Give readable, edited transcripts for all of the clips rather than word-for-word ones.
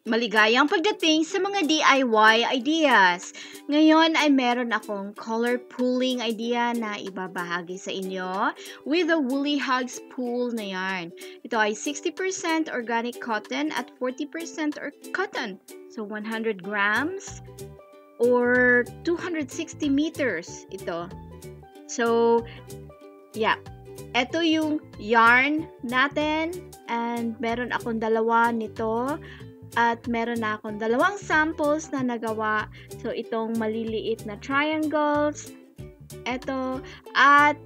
Maligayang pagdating sa mga DIY ideas. Ngayon ay meron akong color pooling idea na ibabahagi sa inyo with a woolly hugs pool na yarn. Ito ay 60% organic cotton at 40% cotton. So 100 grams or 260 meters ito. So, yeah. Ito yung yarn natin and meron akong dalawa nito. At meron na akong dalawang samples na nagawa. So, itong maliliit na triangles. Ito. At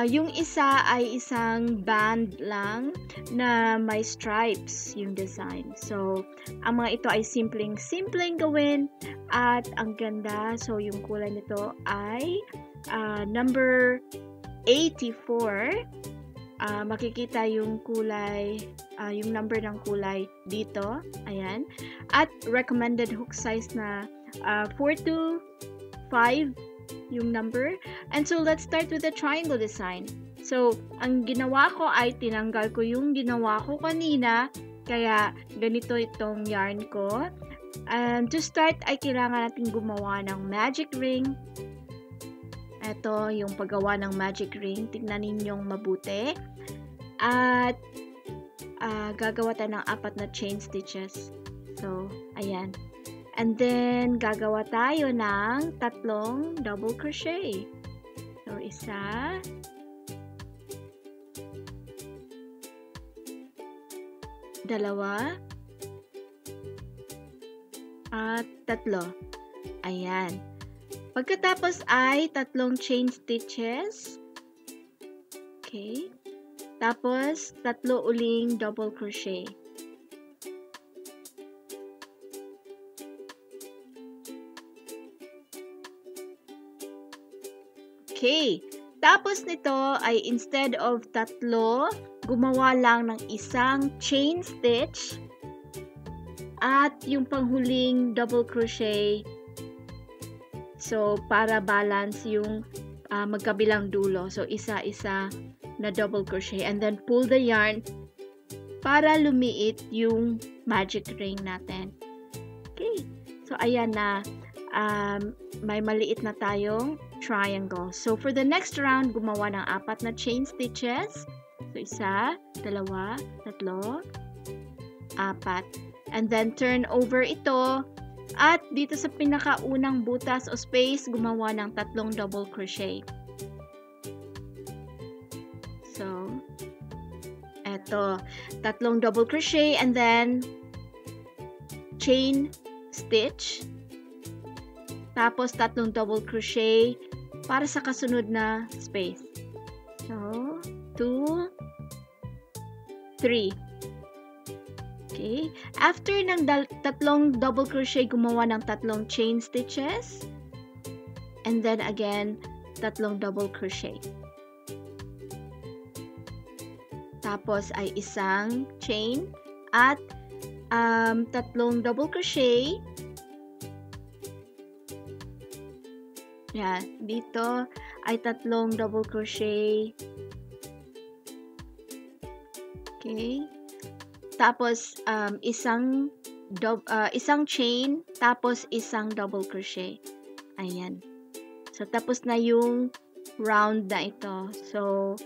yung isa ay isang band lang na may stripes yung design. So, ang mga ito ay simpleng gawin. At ang ganda. So, yung kulay nito ay number 84. Makikita yung kulay, yung number ng kulay dito. Ayan. At recommended hook size na 4 to 5 yung number. And so, let's start with the triangle design. So, ang ginawa ko ay tinanggal ko yung ginawa ko kanina. Kaya, ganito itong yarn ko. And to start, ay kailangan natin gumawa ng magic ring. Ito yung paggawa ng magic ring. Tignan ninyong mabuti. At gagawa tayo ng 4 na chain stitches. So, ayan. And then, gagawa tayo ng 3 double crochet. So, isa. Dalawa. At 3. Ayan. Pagkatapos ay 3 chain stitches. Okay. Tapos, 3 uling double crochet. Okay. Tapos nito ay instead of 3, gumawa lang ng isang chain stitch. At yung panghuling double crochet. So, para balance yung magkabilang dulo. So, isa-isa na double crochet. And then, pull the yarn para lumiit yung magic ring natin. Okay. So, ayan na. May maliit na tayong triangle. So, for the next round, gumawa ng 4 na chain stitches. So, 1, 2, 3, 4. And then, turn over ito. At dito sa pinakaunang butas o space, gumawa ng 3 double crochet. So, eto, 3 double crochet and then chain stitch. Tapos 3 double crochet para sa kasunod na space. So, 2, 3. Okay. After ng 3 double crochet, gumawa ng 3 chain stitches. And then again, 3 double crochet. Tapos ay isang chain at 3 double crochet. Yan. Dito ay 3 double crochet. Okay. Tapos, isang chain, tapos isang double crochet. Ayan. So, tapos na yung round na ito. So,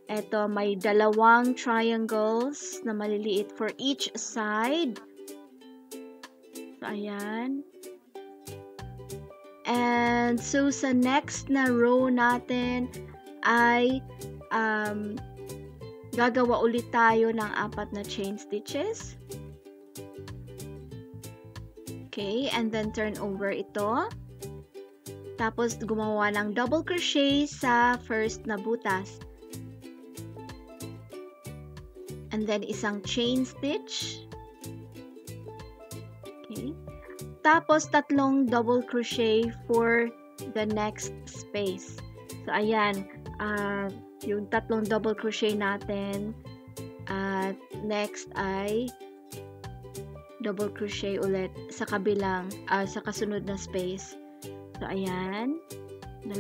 eto, may 2 triangles na maliliit for each side. So, ayan. And, so, sa next na row natin ay, gagawa ulit tayo ng 4 na chain stitches. Okay, and then turn over ito. Tapos gumawa ng double crochet sa first na butas. And then isang chain stitch. Okay. Tapos 3 double crochet for the next space. So ayan, yung 3 double crochet natin. At next ay double crochet ulit sa kabilang, sa kasunod na space. So, ayan. 2,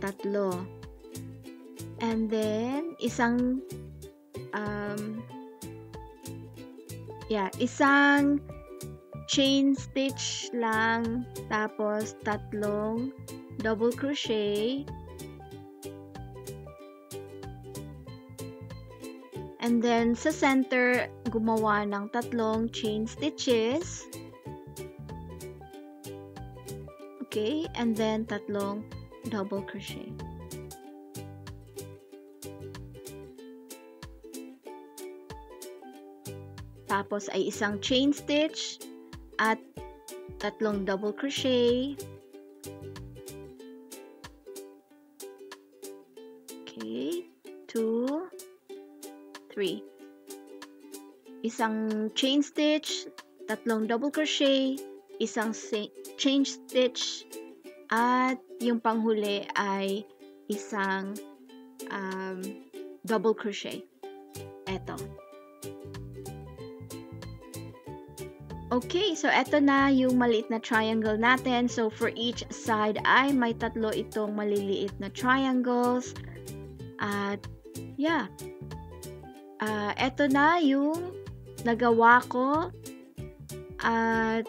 3. And then, isang isang chain stitch lang, tapos tatlong double crochet, and then sa center gumawa ng tatlong chain stitches, okay, and then tatlong double crochet. Tapos ay isang chain stitch at tatlong double crochet. Okay, 2, 3. Isang chain stitch, tatlong double crochet, isang chain stitch, at yung panghuli ay isang double crochet. Eto. Okay, so eto na yung maliit na triangle natin. So for each side ay may tatlo itong maliliit na triangles. At eto na yung nagawa ko. At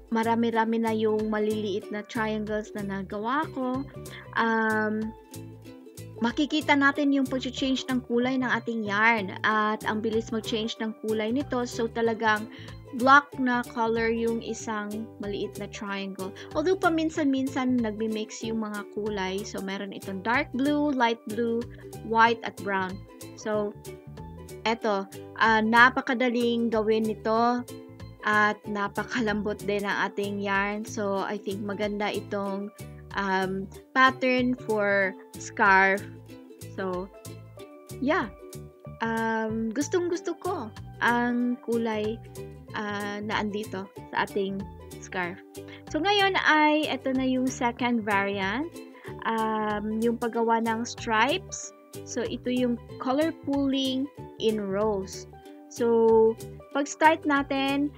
marami-rami na yung maliliit na triangles na nagawa ko. Makikita natin yung pag-change ng kulay ng ating yarn. At ang bilis mag-change ng kulay nito. So talagang black na color yung isang maliit na triangle. Although paminsan-minsan nagmi-mix yung mga kulay. So meron itong dark blue, light blue, white at brown. So eto, napakadaling gawin nito at napakalambot din ang ating yarn. So I think maganda itong pattern for scarf. So gustong-gusto ko ang kulay na andito sa ating scarf. So ngayon ay ito na yung second variant, yung paggawa ng stripes. So ito yung color pooling in rows. So pag start natin,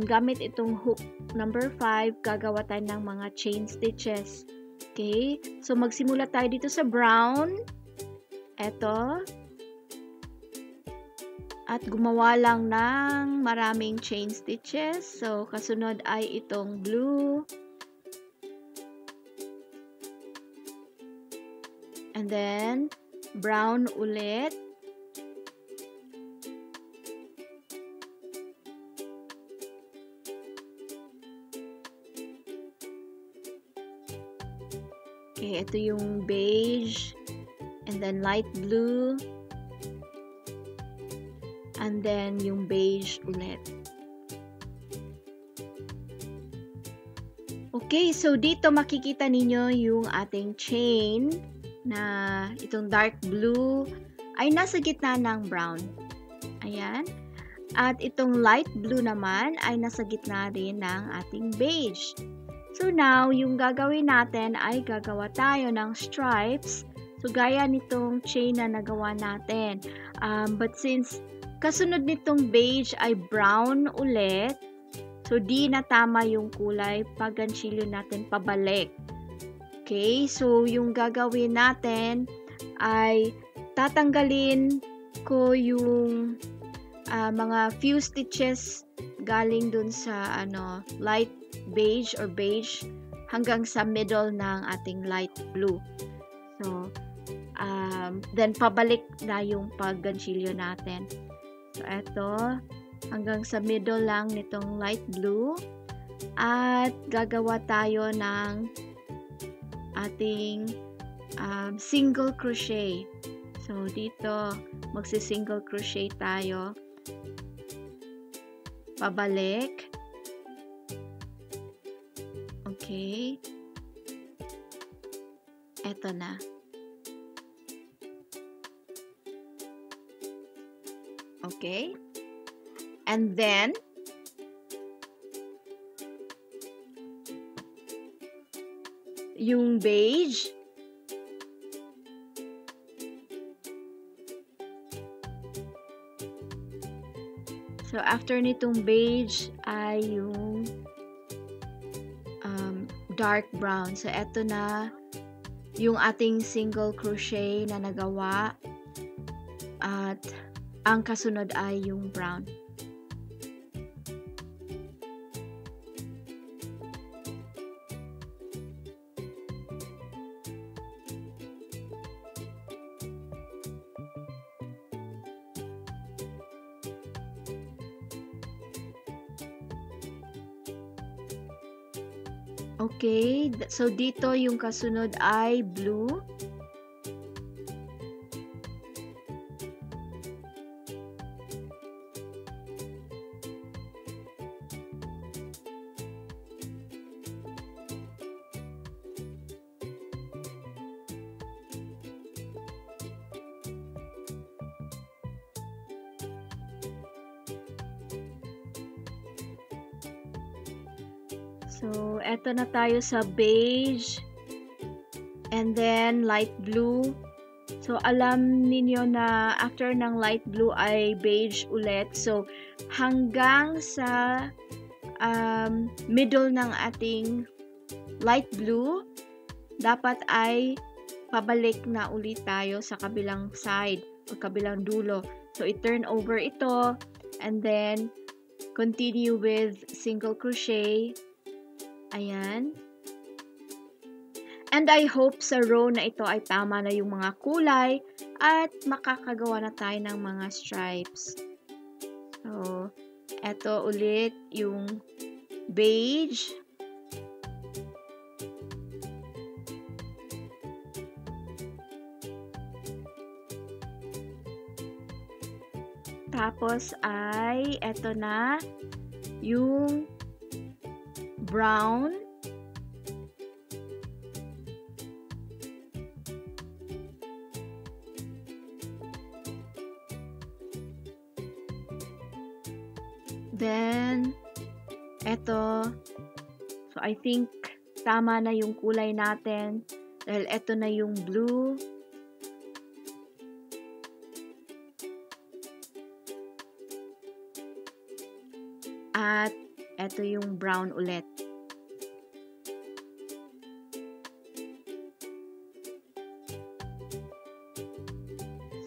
gamit itong hook number 5, gagawa tayo ng mga chain stitches. Okay, so magsimula tayo dito sa brown. Eto. At gumawa lang ng maraming chain stitches. So, kasunod ay itong blue. And then, brown ulit. Okay, ito yung beige. And then, light blue. And then, yung beige ulit. Okay, so dito makikita ninyo yung ating chain na itong dark blue ay nasa gitna ng brown. Ayan. At itong light blue naman ay nasa gitna rin ng ating beige. So now, yung gagawin natin ay gagawa tayo ng stripes. So gaya nitong chain na nagawa natin. But since kasunod nitong beige ay brown ulit, so di na tama yung kulay pag gantsilyo natin pabalik. Okay, so yung gagawin natin ay tatanggalin ko yung mga few stitches galing dun sa light beige or beige hanggang sa middle ng ating light blue. So, then pabalik na yung pag-gantsilyo natin. So, eto, hanggang sa middle lang nitong light blue. At gagawa tayo ng ating single crochet. So, dito, magsi-single crochet tayo. Pabalik. Okay. Eto na. Okay. And then, yung beige, so after nitong beige ay yung dark brown. So eto na yung ating single crochet na nagawa at ang kasunod ay yung brown. Okay, so dito yung kasunod ay blue. So, eto na tayo sa beige and then light blue. So, alam ninyo na after ng light blue ay beige ulit. So, hanggang sa middle ng ating light blue, dapat ay pabalik na ulit tayo sa kabilang side o kabilang dulo. So, i-turn over ito and then continue with single crochet. Ayan. And I hope sa row na ito ay tama na yung mga kulay at makakagawa na tayo ng mga stripes. So, eto ulit yung beige. Tapos ay eto na yung brown. Then, eto. So, I think tama na yung kulay natin. Dahil eto na yung blue. At eto yung brown ulit.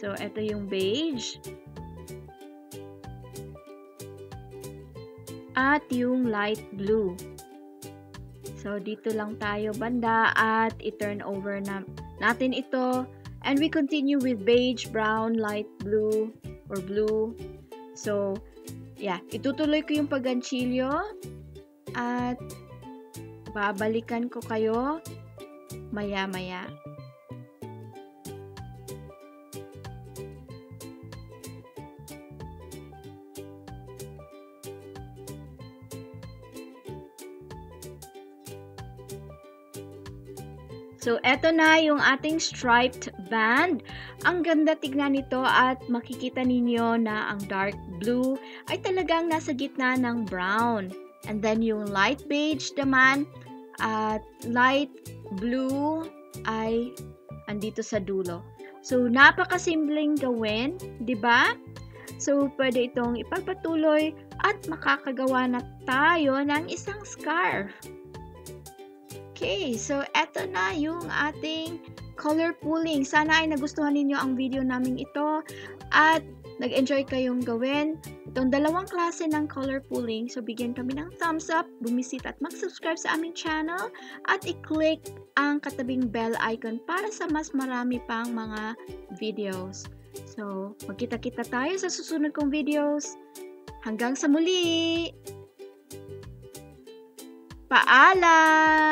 So, eto yung beige. At yung light blue. So, dito lang tayo banda at i-turn over na natin ito. And we continue with beige, brown, light blue, or blue. So, yeah, itutuloy ko yung pag-gantsilyo at babalikan ko kayo maya-maya. So, eto na yung ating striped band. Ang ganda tignan nito at makikita ninyo na ang dark blue ay talagang nasa gitna ng brown. And then yung light beige naman at light blue ay andito sa dulo. So, napakasimpleng gawin, di ba? So, pwede itong ipagpatuloy at makakagawa na tayo ng isang scarf. Okay, so eto na yung ating color pooling. Sana ay nagustuhan ninyo ang video namin ito at nag-enjoy kayong gawin itong dalawang klase ng color pooling. So, bigyan kami ng thumbs up, bumisita at mag-subscribe sa aming channel at i-click ang katabing bell icon para sa mas marami pang mga videos. So, magkita-kita tayo sa susunod kong videos. Hanggang sa muli! Paalam!